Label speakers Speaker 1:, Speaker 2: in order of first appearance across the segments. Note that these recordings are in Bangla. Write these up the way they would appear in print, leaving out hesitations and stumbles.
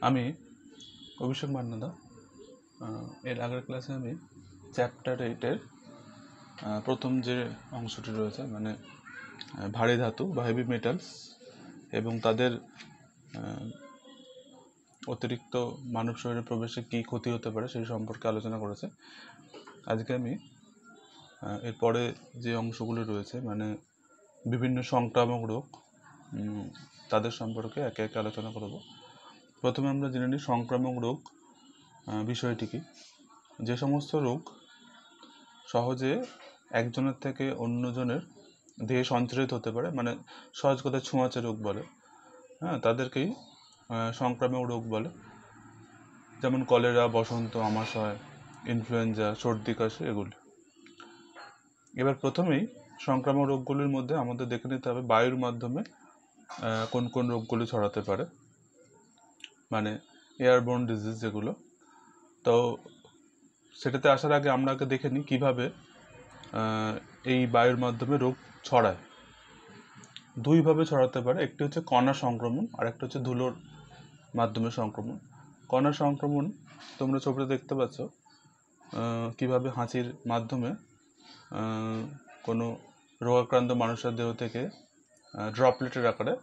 Speaker 1: আমি অভিষেক মান্নাদা। এর আগের ক্লাসে আমি চ্যাপ্টার 8-এর প্রথম যে অংশটি রয়েছে মানে ভারী ধাতু বা হেভি মেটালস এবং তাদের অতিরিক্ত মানব শরীরে প্রবেশে কী ক্ষতি হতে পারে সেই সম্পর্কে আলোচনা করেছে। আজকে আমি এরপরে যে অংশগুলো রয়েছে মানে বিভিন্ন সংক্রামক রোগ তাদের সম্পর্কে একে একে আলোচনা করব। প্রথমে আমরা জেনে নিই সংক্রামক রোগ বিষয়টি কি। যে সমস্ত রোগ সহজে একজনের থেকে অন্যজনের দেহে সঞ্চারিত হতে পারে, মানে সহজ কথায় ছোঁয়াচে রোগ বলে, তাদেরকেই সংক্রামক রোগ বলে। যেমন কলেরা, বসন্ত, আমাশয়, ইনফ্লুয়েঞ্জা, সর্দি কাশি এগুলি। এবার প্রথমেই সংক্রামক রোগগুলির মধ্যে আমাদের দেখে নিতে হবে বায়ুর মাধ্যমে কোন কোন রোগগুলি ছড়াতে পারে, মানে এয়ারবোর্ন ডিজিজ যেগুলো। তো সেটাতে আসার আগে আমরা আগে দেখে নিই কীভাবে এই বায়ুর মাধ্যমে রোগ ছড়ায়। দুইভাবে ছড়াতে পারে, একটি হচ্ছে কণা সংক্রমণ আর একটা হচ্ছে ধুলোর মাধ্যমে সংক্রমণ। কণা সংক্রমণ তোমরা ছবিতে দেখতে পাচ্ছ কীভাবে হাঁচির মাধ্যমে কোনো রোগাক্রান্ত মানুষের দেহ থেকে ড্রপলেটের আকারে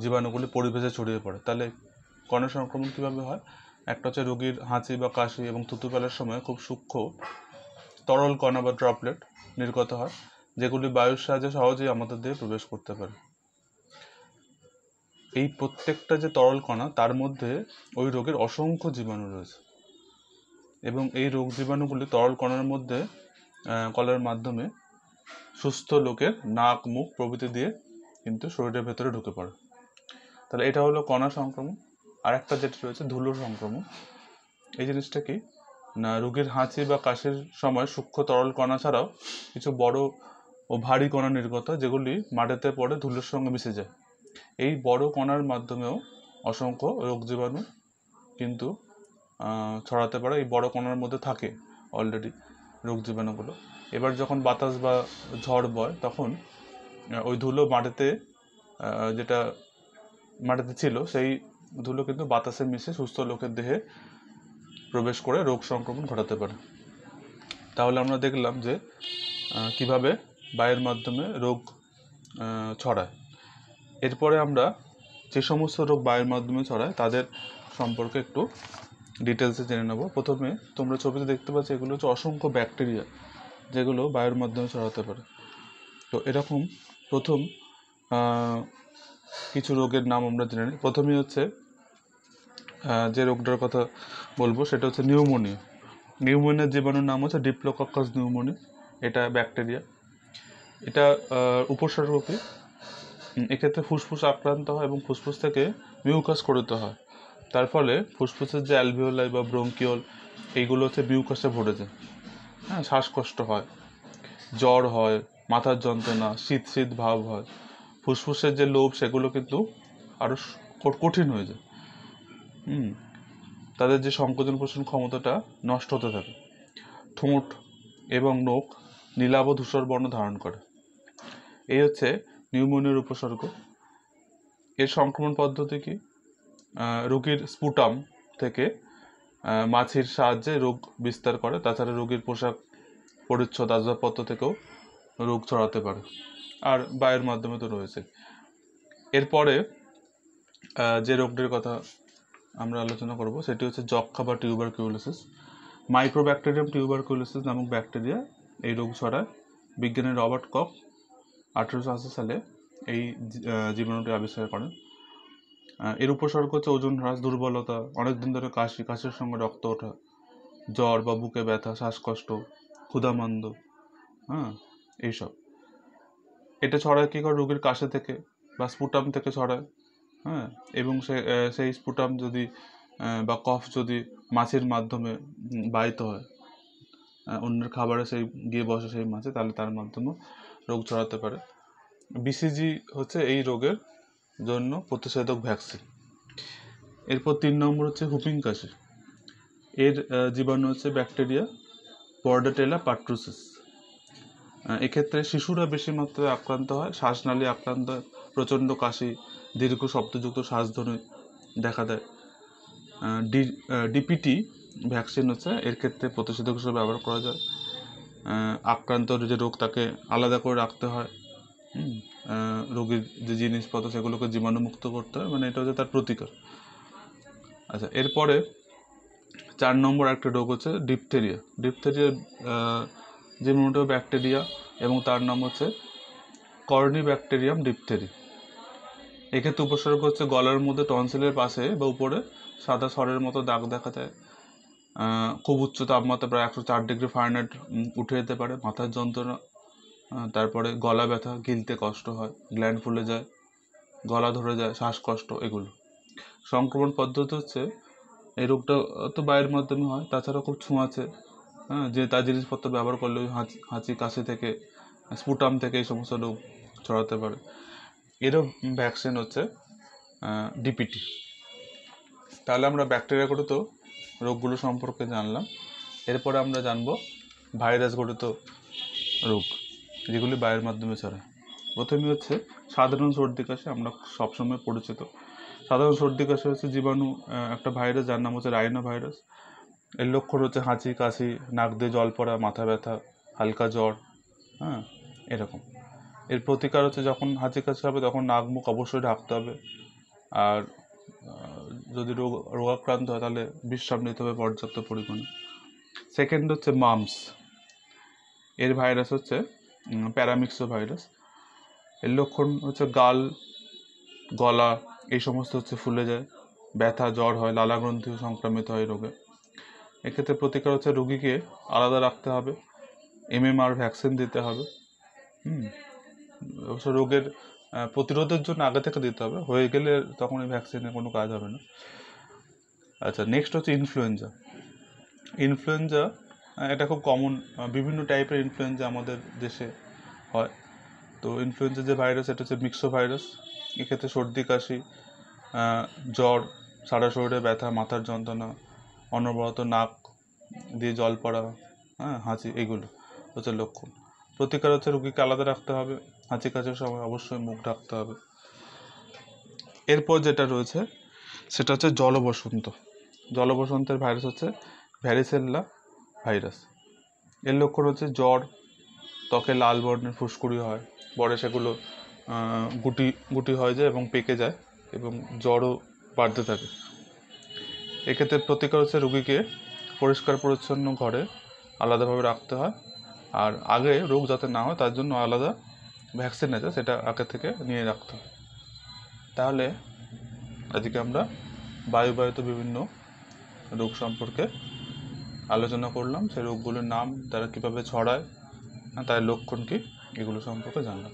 Speaker 1: জীবাণুগুলি পরিবেশে ছড়িয়ে পড়ে। তাহলে কণা সংক্রমণ কীভাবে হয়? একটা হচ্ছে রোগীর হাঁচি বা কাশি এবং থুতু ফেলার সময় খুব সূক্ষ্ম তরল কণা বা ড্রপলেট নির্গত হয়, যেগুলি বায়ুর সাহায্যে সহজেই আমাদের দেহে প্রবেশ করতে পারে। এই প্রত্যেকটা যে তরল কণা তার মধ্যে ওই রোগের অসংখ্য জীবাণু রয়েছে এবং এই রোগ জীবাণুগুলি তরল কণার মধ্যে কলার মাধ্যমে সুস্থ লোকের নাক, মুখ প্রভৃতি দিয়ে কিন্তু শরীরের ভেতরে ঢুকে পড়ে। তাহলে এটা হলো কণা সংক্রমণ। আর একটা যেটা রয়েছে ধুলো সংক্রমণ। এই জিনিসটা কি না, রোগীর হাঁচি বা কাশির সময় সূক্ষ্ম তরল কণা ছাড়াও কিছু বড় ও ভারী কণা নির্গত হয়, যেগুলি মাটিতে পড়ে ধুলোর সঙ্গে মিশে যায়। এই বড় কণার মাধ্যমেও অসংখ্য রোগ জীবাণু কিন্তু ছড়াতে পারে। এই বড় কণার মধ্যে থাকে অলরেডি রোগ জীবাণুগুলো। এবার যখন বাতাস বা ঝড় বয় তখন ওই ধুলো মাটিতে যেটা মাটিতে ছিল সেই ধুলো কিন্তু বাতাসে মিশে সুস্থ লোকের দেহে প্রবেশ করে রোগ সংক্রমণ ঘটাতে পারে। তাহলে আমরা দেখলাম যে কিভাবে বায়ুর মাধ্যমে রোগ ছড়ায়। এরপরে আমরা যে সমস্ত রোগ বায়ুর মাধ্যমে ছড়ায় তাদের সম্পর্কে একটু ডিটেলসে জেনে নেব। প্রথমে তোমরা ছবিতে দেখতে পাচ্ছ এগুলো হচ্ছে অসংখ্য ব্যাকটেরিয়া যেগুলো বায়ুর মাধ্যমে ছড়াতে পারে। তো এরকম প্রথম কিছু রোগের নাম আমরা জেনে নিই। প্রথমেই হচ্ছে যে রোগটার কথা বলবো সেটা হচ্ছে নিউমোনিয়া। নিউমোনিয়ার জীবাণুর নাম হচ্ছে ডিপ্লোকক্কাস নিউমোনি। এটা ব্যাকটেরিয়া। এটা উপসর্গ কি, এক্ষেত্রে ফুসফুস আক্রান্ত হয় এবং ফুসফুস থেকে মিউকাস স্খলিত হয়। তার ফলে ফুসফুসের যে অ্যালভিওলাই বা ব্রঙ্কিওল এইগুলো হচ্ছে মিউকাসে ভরে যায়। শ্বাসকষ্ট হয়, জ্বর হয়, মাথার যন্ত্রণা, শীত শীত ভাব হয়। ফুসফুসের যে লোভ সেগুলো কিন্তু আরও কঠিন হয়ে যায়। তাদের যে সংকোচন পোষণ ক্ষমতাটা নষ্ট হতে থাকে। ঠোঁট এবং নখ নীলাভ ধূসর বর্ণ ধারণ করে। এই হচ্ছে নিউমোনিয়ার উপসর্গ। এর সংক্রমণ পদ্ধতি কি, রোগীর স্পুটাম থেকে মাছির সাহায্যে রোগ বিস্তার করে। তাছাড়া রোগীর পোশাক পরিচ্ছদ, আসবাবপত্র থেকেও রোগ ছড়াতে পারে। আর বায়ুর মাধ্যমে তো রয়েছে। এরপরে যে রোগটির কথা আমরা আলোচনা করব সেটি হচ্ছে যক্ষ্মা বা টিউবারকিউলোসিস। মাইক্রোব্যাকটেরিয়াম টিউবারকিউলোসিস নামক ব্যাকটেরিয়া এই রোগ ছড়ায়। বিজ্ঞানী রবার্ট কখ 1880 সালে এই জীবাণুটি আবিষ্কার করেন। এর উপসর্গ হচ্ছে ওজন হ্রাস, দুর্বলতা, অনেকদিন ধরে কাশির সঙ্গে রক্ত ওঠা, জ্বর বা বুকে ব্যথা, শ্বাসকষ্ট, ক্ষুধামান্দ, এইসব। এটা ছড়ায় কী করে, রোগীর কাশি থেকে বা স্পুটাম থেকে ছড়ায়। এবং সেই স্পুটাম যদি বা কফ যদি মাছির মাধ্যমে বাহিত হয়, অন্যের খাবারে সেই গিয়ে বসে সেই মাছে, তাহলে তার মাধ্যমে রোগ ছড়াতে পারে। বিসিজি হচ্ছে এই রোগের জন্য প্রতিষেধক ভ্যাকসিন। এরপর 3 নম্বর হচ্ছে হুপিং কাশি। এর জীবাণু হচ্ছে ব্যাকটেরিয়া বর্ডেটেলা পার্ট্রুসিস। এক্ষেত্রে শিশুরা বেশি মাত্রায় আক্রান্ত হয়, শ্বাসনালী আক্রান্ত হয়, প্রচণ্ড কাশি, দীর্ঘ শব্দযুক্ত শ্বাসধ্বনি দেখা দেয়। ডিপিটি ভ্যাকসিন হচ্ছে এর ক্ষেত্রে প্রতিষেধক হিসেবে ব্যবহার করা যায়। আক্রান্ত যে রোগ তাকে আলাদা করে রাখতে হয়, রোগীর যে জিনিসপত্র সেগুলোকে জীবাণুমুক্ত করতে হয়, মানে এটা হচ্ছে তার প্রতিকার। আচ্ছা, এরপরে 4 নম্বর একটা রোগ হচ্ছে ডিপথেরিয়া। ডিপথেরিয়া জিনোমোটো ব্যাকটেরিয়া এবং তার নাম হচ্ছে কর্নিব্যাকটেরিয়াম ডিপথেরি। এক্ষেত্রে উপসর্গ হচ্ছে গলার মধ্যে টনসিলের পাশে বা উপরে সাদা সরের মতো দাগ দেখা যায়, খুব উচ্চ তাপমাত্রা প্রায় 104 ডিগ্রি ফারেনহাইট উঠে যেতে পারে, মাথার যন্ত্রণা, তারপরে গলা ব্যথা, গিলতে কষ্ট হয়, গ্ল্যান্ড ফুলে যায়, গলা ধরে যায়, শ্বাসকষ্ট, এগুলো। সংক্রমণ পদ্ধতি হচ্ছে এই রোগটা তো বায়ুর মাধ্যমে হয়, তাছাড়া খুব ছোঁয়াচে, যে তার জিনিসপত্র ব্যবহার করলে হাঁচি কাশি থেকে, স্পুটাম থেকে এই সমস্ত রোগ ছড়াতে পারে। এরও ভ্যাকসিন হচ্ছে ডিপিটি। তাহলে আমরা ব্যাকটেরিয়া গঠিত রোগগুলো সম্পর্কে জানলাম। এরপরে আমরা জানবো ভাইরাস গঠিত রোগ, যেগুলি বায়ুর মাধ্যমে ছড়ায়। প্রথমে হচ্ছে সাধারণ সর্দি কাশি, আমরা সবসময় পরিচিত। সাধারণ সর্দি কাশি হচ্ছে জীবাণু একটা ভাইরাস, যার নাম হচ্ছে রাইনো ভাইরাস। এর লক্ষণ হচ্ছে হাঁচি কাশি, নাক দিয়ে জল পড়া, মাথা ব্যথা, হালকা জ্বর, এরকম। এর প্রতিকার হচ্ছে যখন হাঁচি কাশি হবে তখন নাক মুখ অবশ্যই ঢাকতে হবে, আর যদি রোগাক্রান্ত হয় তাহলে বিশ্রাম নিতে হবে পর্যাপ্ত পরিমাণে। সেকেন্ড হচ্ছে মাম্পস। এর ভাইরাস হচ্ছে প্যারামিক্সো ভাইরাস। এর লক্ষণ হচ্ছে গাল, গলা এই সমস্ত হচ্ছে ফুলে যায়, ব্যথা, জ্বর হয়, লালাগ্রন্থিও সংক্রামিত হয় রোগে। এক্ষেত্রে প্রতিকার হচ্ছে রোগীকে আলাদা রাখতে হবে, MMR ভ্যাকসিন দিতে হবে। অবশ্য রোগের প্রতিরোধের জন্য আগে থেকে দিতে হবে, হয়ে গেলে তখন এই ভ্যাকসিনের কোনো কাজ হবে না। আচ্ছা, নেক্সট হচ্ছে ইনফ্লুয়েঞ্জা। ইনফ্লুয়েঞ্জা এটা খুব কমন, বিভিন্ন টাইপের ইনফ্লুয়েঞ্জা আমাদের দেশে হয়। তো ইনফ্লুয়েঞ্জা যে ভাইরাস, এটা হচ্ছে মিক্সো ভাইরাস। এক্ষেত্রে সর্দি কাশি, জ্বর, সারা শরীরে ব্যথা, মাথার যন্ত্রণা, অনবরত নাক দিয়ে জল পড়া, হাঁচি, এগুলো হচ্ছে লক্ষণ। প্রতিকার হচ্ছে রোগীকে আলাদা রাখতে হবে, হাঁচি কাশির সময় অবশ্যই মুখ ঢাকতে হবে। এরপর যেটা রয়েছে সেটা হচ্ছে জলবসন্ত। জলবসন্তের ভাইরাস হচ্ছে ভ্যারিসেল্লা ভাইরাস। এর লক্ষণ হচ্ছে জ্বর, ত্বকে লাল বর্ণের ফুসকুড়ি হয়, পরে সেগুলো গুটি গুটি হয়ে যায় এবং পেকে যায় এবং জ্বরও বাড়তে থাকে। এক্ষেত্রে প্রতিকার হচ্ছে রোগীকে পরিষ্কার পরিচ্ছন্ন ঘরে আলাদাভাবে রাখতে হয়, আর আগে রোগ যাতে না হয় তার জন্য আলাদা ভ্যাকসিন আছে, সেটা আগে থেকে নিয়ে রাখতে হয়। তাহলে আজকে আমরা বায়ুবাহিত বিভিন্ন রোগ সম্পর্কে আলোচনা করলাম, সেই রোগগুলোর নাম, তারা কীভাবে ছড়ায়, তার লক্ষণ কী, এগুলো সম্পর্কে জানলাম।